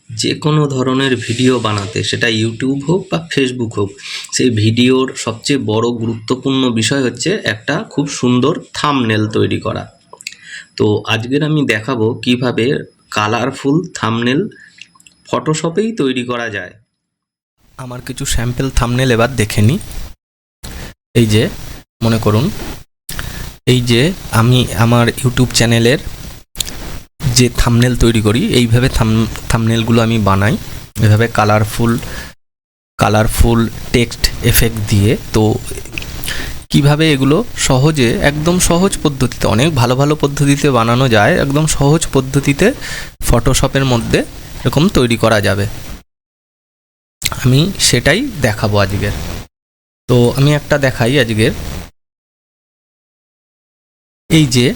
যে কোনো ধরনের ভিডিও বানাতে, সেটা ইউটিউব হোক বা ফেসবুক হোক, সেই ভিডিওর সবচেয়ে বড় গুরুত্বপূর্ণ বিষয় হচ্ছে একটা খুব সুন্দর থাম্বনেল তৈরি করা। তো আজকের আমি দেখাবো কিভাবে কালারফুল থাম্বনেল ফটোশপেই তৈরি করা যায়। আমার কিছু স্যাম্পল থাম্বনেল এবার দেখে নিই। এই যে মনে করুন, এই যে আমি আমার ইউটিউব চ্যানেলের যে থাম্বনেল তৈরি করি, এইভাবে থাম্বনেলগুলো আমি বানাই, এভাবে কালারফুল টেক্সট এফেক্ট দিয়ে। তো কিভাবে এগুলো সহজে, একদম সহজ পদ্ধতিতে, অনেক ভালো ভালো পদ্ধতিতে বানানো যায়, একদম সহজ পদ্ধতিতে ফটোশপের মধ্যে এরকম তৈরি করা যাবে, আমি সেটাই দেখাবো আজকের। তো আমি একটা দেখাই আজকের। এই যে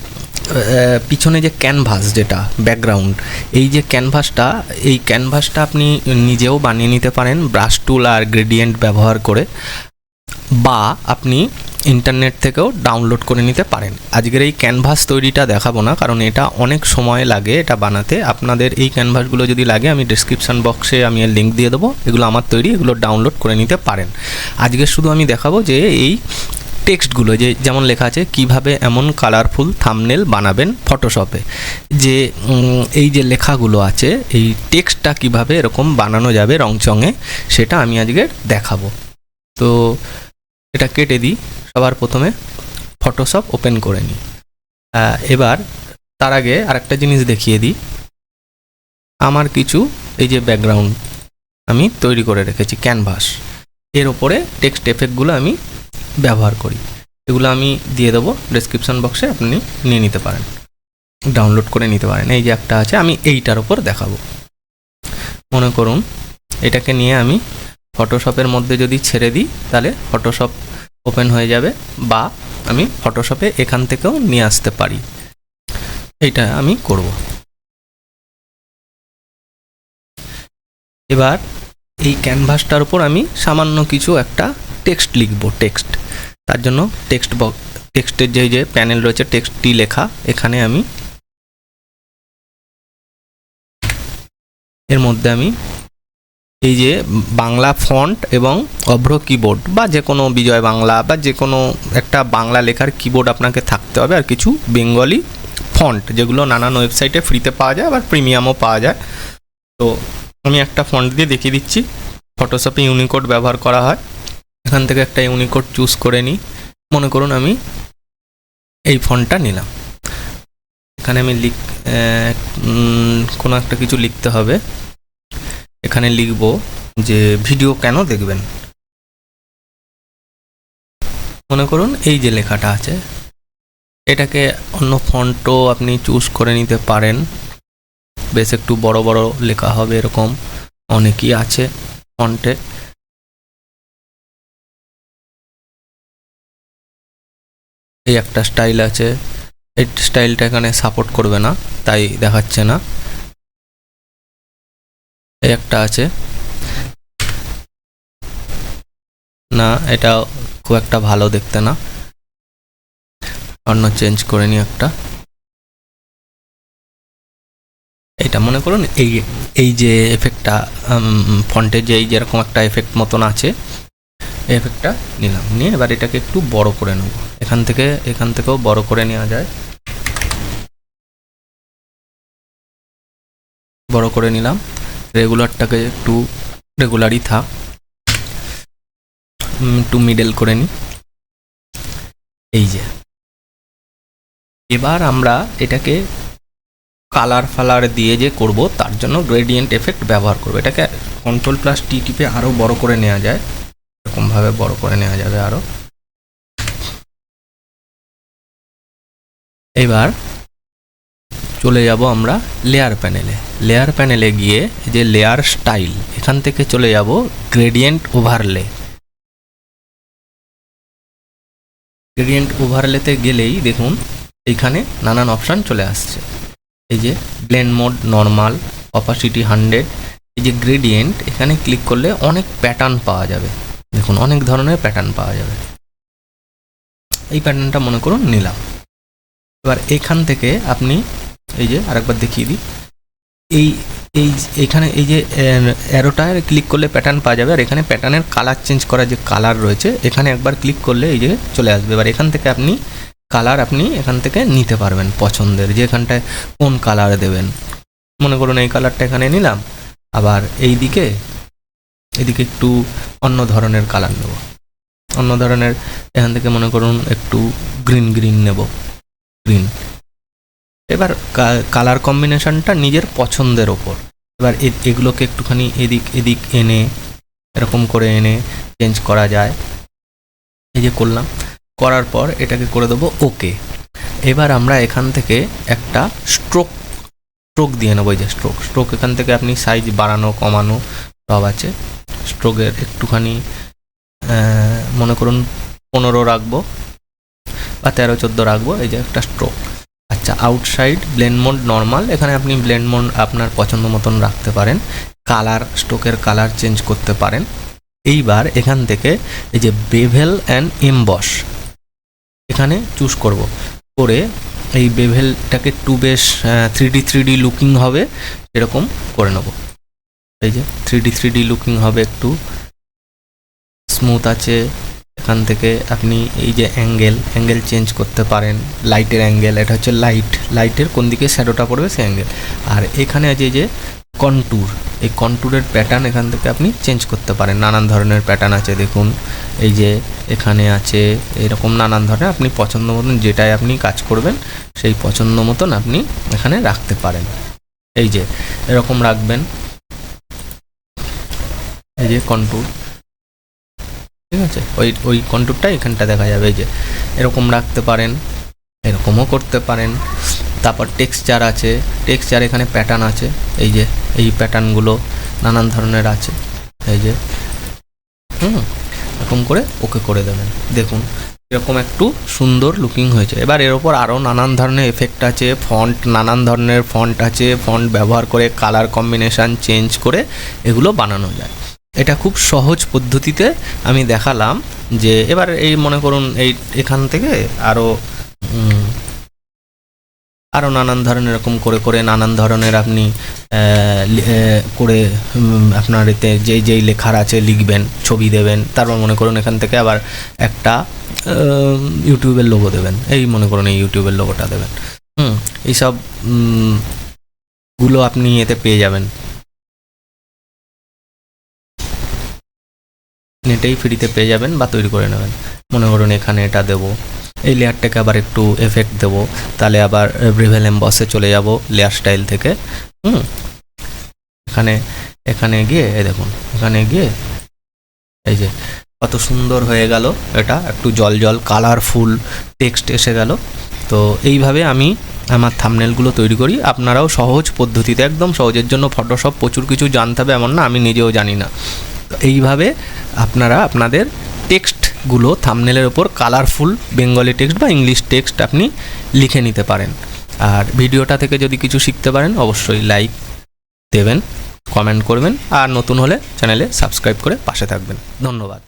পিছনে যে ক্যানভাস, যেটা ব্যাকগ্রাউন্ড, এই যে ক্যানভাসটা আপনি নিজেও বানিয়ে নিতে পারেন ব্রাশ টুল আর গ্রেডিয়েন্ট ব্যবহার করে, বা আপনি ইন্টারনেট থেকেও ডাউনলোড করে নিতে পারেন। আজকের এই ক্যানভাস তৈরিটা দেখাবো না, কারণ এটা অনেক সময় লাগে এটা বানাতে। আপনাদের এই ক্যানভাসগুলো যদি লাগে, আমি ডিসক্রিপশান বক্সে আমি এর লিঙ্ক দিয়ে দেবো, এগুলো আমার তৈরি, এগুলো ডাউনলোড করে নিতে পারেন। আজকে শুধু আমি দেখাবো যে এই টেক্সটগুলো, যেমন লেখা আছে কিভাবে এমন কালারফুল থাম্বনেল বানাবেন ফটোশপে, যে এই যে লেখাগুলো আছে, এই টেক্সটটা কিভাবে এরকম বানানো যাবে রংচঙে, সেটা আমি আজকে দেখাবো। তো এটা কেটে দিই। সবার প্রথমে ফটোশপ ওপেন করে নিই। এবার তার আগে আরেকটা জিনিস দেখিয়ে দিই। আমার কিছু এই যে ব্যাকগ্রাউন্ড আমি তৈরি করে রেখেছি ক্যানভাস, এর ওপরে টেক্সট এফেক্টগুলো আমি ব্যবহার করি, এগুলো আমি দিয়ে দেবো ডেসক্রিপশন বক্সে, আপনি নিয়ে নিতে পারেন, ডাউনলোড করে নিতে পারেন। এই যে একটা আছে, আমি এইটার ওপর দেখাবো। মনে করুন এটাকে নিয়ে আমি ফটোশপের মধ্যে যদি ছেড়ে দিই, তাহলে ফটোশপ ওপেন হয়ে যাবে, বা আমি ফটোশপে এখান থেকেও নিয়ে আসতে পারি। এইটা আমি করব। এবার এই ক্যানভাসটার উপর আমি সামান্য কিছু একটা টেক্সট লিখব। তার জন্য টেক্সটের যে প্যানেল রয়েছে, টেক্সটটি লেখা, এখানে আমি এর মধ্যে আমি এই যে বাংলা ফন্ট এবং অভ্র কিবোর্ড, বা যে কোনো বিজয় বাংলা বা যে কোনো একটা বাংলা লেখার কিবোর্ড আপনাকে থাকতে হবে, আর কিছু বেঙ্গলি ফন্ট, যেগুলো নানান ওয়েবসাইটে ফ্রিতে পাওয়া যায়, আবার প্রিমিয়ামও পাওয়া যায়। তো আমি একটা ফন্ট দিয়ে দেখিয়ে দিচ্ছি। ফটোশপে ইউনিকোড ব্যবহার করা হয়, এখান থেকে একটা ইউনিকোড চুজ করে নিই। মনে করুন আমি এই ফন্টটা নিলাম। এখানে আমি কোনো একটা কিছু লিখতে হবে। এখানে লিখব যে ভিডিও কেন দেখবেন। মনে করুন এই যে লেখাটা আছে, এটাকে অন্য ফন্টও আপনি চুজ করে নিতে পারেন, বেশ একটু বড় বড় লেখা হবে, এরকম অনেকই আছে ফন্টে। এই একটা স্টাইল আছে, এই স্টাইলটা এখানে সাপোর্ট করবে না, তাই দেখাচ্ছে না। এই একটা আছে না, এটা খুব একটা ভালো দেখতে না, অন্য চেঞ্জ করে নিই একটা। এটা মনে করুন এই যে এফেক্টটা, ফন্টের যে এই যেরকম একটা এফেক্ট মতন আছে, এই এফেক্টটা নিলাম, নিয়ে এবার এটাকে একটু বড় করে নেব। এখান থেকেও বড় করে নেওয়া যায়, বড় করে নিলাম। রেগুলারটাকে একটু রেগুলারই থাক, একটু মিডল করে নিই। এই যে এবার আমরা এটাকে কালার দিয়ে যে করব, তার জন্য গ্রেডিয়েন্ট এফেক্ট ব্যবহার করব। এটাকে Ctrl+T টিপে আরও বড় করে নেওয়া যায়, এরকমভাবে বড় করে নেওয়া যাবে আরও। এবার চলে যাব আমরা লেয়ার প্যানেলে গিয়ে যে লেয়ার স্টাইল, এখান থেকে চলে যাব গ্রেডিয়েন্ট ওভারলেতে গেলেই দেখুন এইখানে নানান অপশান চলে আসছে। এই যে ব্লেন্ড মোড, নর্মাল, অপাসিটি 100, এই যে গ্রেডিয়েন্ট, এখানে ক্লিক করলে অনেক প্যাটার্ন পাওয়া যাবে। দেখুন অনেক ধরনের প্যাটার্ন পাওয়া যাবে। এই প্যাটার্নটা মনে করুন নিলাম। এবার এখান থেকে আপনি এই যে আরেকবার দেখিয়ে দিই, এই এইখানে এই যে অ্যারোটায় ক্লিক করলে প্যাটার্ন পাওয়া যাবে, আর এখানে প্যাটার্নের কালার চেঞ্জ করার যে কালার রয়েছে এখানে একবার ক্লিক করলে এই যে চলে আসবে। এবার এখান থেকে আপনি কালার এখান থেকে নিতে পারবেন পছন্দের, যে এখানটায় কোন কালার দেবেন। মনে করুন এই কালারটা এখানে নিলাম, আবার এদিকে একটু অন্য ধরনের কালার নেব, অন্য ধরনের এখান থেকে মনে করুন একটু গ্রিন নেব, গ্রিন। এবার কালার কম্বিনেশনটা নিজের পছন্দের ওপর। এবার এগুলোকে একটুখানি এদিক এনে এরকম করে এনে চেঞ্জ করা যায়। এই যে করলাম, করার পর এটাকে করে দেবো ওকে। এবার আমরা এখান থেকে একটা স্ট্রোক দিয়ে নেবো। এই যে স্ট্রোক এখান থেকে আপনি সাইজ বাড়ানো কমানো সব আছে। স্ট্রোকের একটুখানি মনে করুন 15 রাখবো বা 13-14 রাখবো। এই যে একটা স্ট্রোক। আচ্ছা, আউটসাইড ব্লেন্ড মোড নর্মাল, এখানে আপনি ব্লেন্ড মোড আপনার পছন্দ মতন রাখতে পারেন। কালার, স্ট্রোকের কালার চেঞ্জ করতে পারেন। এইবার এখান থেকে এই যে বেভেল অ্যান্ড এমবস এখানে চুজ করব, করে এই বেভেলটাকে একটু বেশ 3D লুকিং হবে এরকম করে নেব। এই যে 3D লুকিং হবে, একটু স্মুথ আছে। এখান থেকে আপনি এই যে অ্যাঙ্গেল চেঞ্জ করতে পারেন, লাইটের অ্যাঙ্গেল, এটা হচ্ছে লাইটের কোন দিকে শ্যাডোটা পড়বে সেই অ্যাঙ্গেল। আর এখানে আছে যে কন্ট্যুর, এই কন্ট্যুরের প্যাটার্ন এখান থেকে আপনি চেঞ্জ করতে পারেন। নানান ধরনের প্যাটার্ন আছে দেখুন, এই যে এখানে আছে এরকম নানান ধরনের, আপনি পছন্দ মতন যেটাই আপনি কাজ করবেন সেই পছন্দ মতন আপনি এখানে রাখতে পারেন। এই যে এরকম রাখবেন, এই যে কন্ট্যুর, ঠিক আছে, ওই কন্ট্যুরটা এখানটা দেখা যাবে। এই যে এরকম রাখতে পারেন, এরকমও করতে পারেন। তারপর টেক্সচার আছে, টেক্সচার এখানে প্যাটার্ন আছে। এই যে এই প্যাটার্নগুলো নানান ধরনের আছে। এই যে এরকম করে ওকে করে দেবেন। দেখুন এরকম একটু সুন্দর লুকিং হয়েছে। এবার এর ওপর আরও নানান ধরনের এফেক্ট আছে, নানান ধরনের ফন্ট আছে। ফন্ট ব্যবহার করে কালার কম্বিনেশান চেঞ্জ করে এগুলো বানানো যায়। এটা খুব সহজ পদ্ধতিতে আমি দেখালাম। যে এবার এই মনে করুন এখান থেকে আরও নানান ধরনের এরকম করে নানান ধরনের আপনি করে আপনার এতে যেই লেখার আছে লিখবেন, ছবি দেবেন। তারপর মনে করুন এখান থেকে আবার একটা ইউটিউবের লোগো দেবেন। এই মনে করুন এই ইউটিউবের লোগোটা দেবেন। এইসব গুলো আপনি এতে পেয়ে যাবেন, নেটেই ফ্রিতে পেয়ে যাবেন বা তৈরি করে নেবেন। মনে করুন এখানে এটা দেবো, এই লেয়ারটাকে আবার একটু এফেক্ট দেবো, তাহলে আবার বেভেল এমবসে চলে যাব লেয়ার স্টাইল থেকে। এখানে গিয়ে দেখুন, এখানে গিয়ে এই যে কত সুন্দর হয়ে গেল। এটা একটু জল কালারফুল টেক্সট এসে গেল। তো এইভাবে আমি আমার থাম্বনেলগুলো তৈরি করি। আপনারাও সহজ পদ্ধতিতে, একদম সহজের জন্য ফটোশপ প্রচুর কিছু জানতে হবে এমন না, আমি নিজেও জানি না। তো এইভাবে আপনারা আপনাদের টেক্সটগুলো থাম্বনেলের ওপর কালারফুল বেঙ্গলি টেক্সট বা ইংলিশ টেক্সট আপনি লিখে নিতে পারেন। আর ভিডিওটা থেকে যদি কিছু শিখতে পারেন অবশ্যই লাইক দেবেন, কমেন্ট করবেন, আর নতুন হলে চ্যানেলে সাবস্ক্রাইব করে পাশে থাকবেন। ধন্যবাদ।